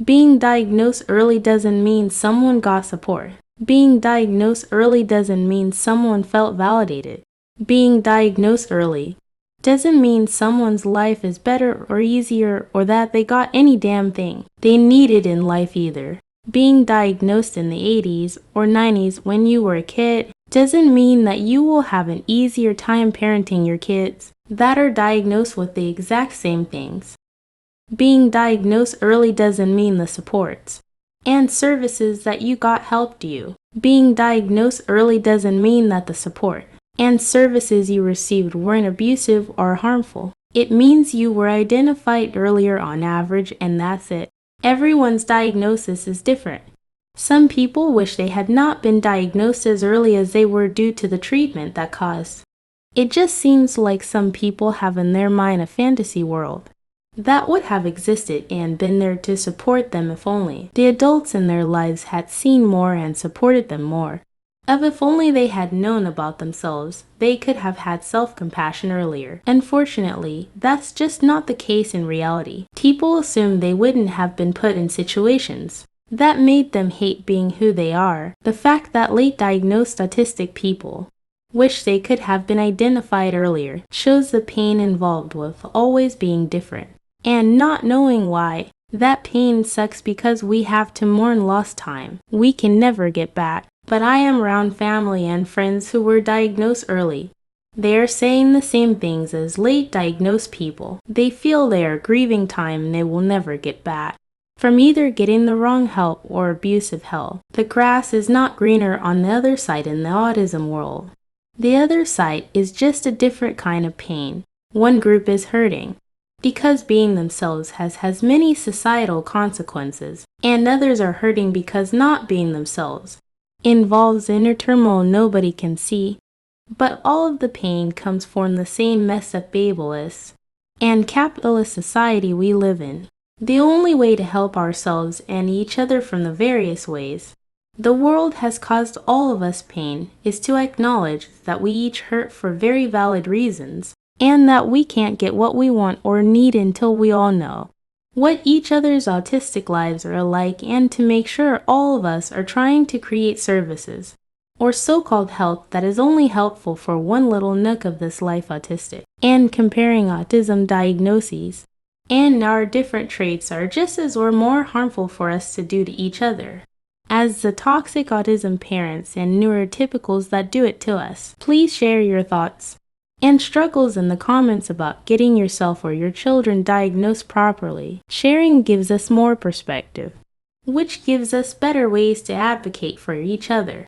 Being diagnosed early doesn't mean someone got support. Being diagnosed early doesn't mean someone felt validated. Being diagnosed early doesn't mean someone's life is better or easier or that they got any damn thing they needed in life either. Being diagnosed in the 80s or 90s when you were a kid doesn't mean that you will have an easier time parenting your kids that are diagnosed with the exact same things. Being diagnosed early doesn't mean the supports and services that you got helped you. Being diagnosed early doesn't mean that the support and services you received weren't abusive or harmful. It means you were identified earlier on average, and that's it. Everyone's diagnosis is different. Some people wish they had not been diagnosed as early as they were due to the treatment that caused. It just seems like some people have in their mind a fantasy world that would have existed and been there to support them if only the adults in their lives had seen more and supported them more. If only they had known about themselves, they could have had self-compassion earlier. Unfortunately, that's just not the case in reality. People assume they wouldn't have been put in situations that made them hate being who they are. The fact that late diagnosed autistic people wish they could have been identified earlier shows the pain involved with always being different and not knowing why. That pain sucks because we have to mourn lost time we can never get back. But I am around family and friends who were diagnosed early. They are saying the same things as late diagnosed people. They feel they are grieving time they will never get back from either getting the wrong help or abusive help. The grass is not greener on the other side in the autism world. The other side is just a different kind of pain. One group is hurting because being themselves has many societal consequences, and others are hurting because not being themselves involves inner turmoil nobody can see. But all of the pain comes from the same messed up ableist and capitalist society we live in. The only way to help ourselves and each other from the various ways the world has caused all of us pain is to acknowledge that we each hurt for very valid reasons, and that we can't get what we want or need until we all know what each other's autistic lives are like, and to make sure all of us are trying to create services or so-called health that is only helpful for one little nook of this life autistic. And comparing autism diagnoses and our different traits are just as or more harmful for us to do to each other as the toxic autism parents and neurotypicals that do it to us. Please share your thoughts and struggles in the comments about getting yourself or your children diagnosed properly. Sharing gives us more perspective, which gives us better ways to advocate for each other.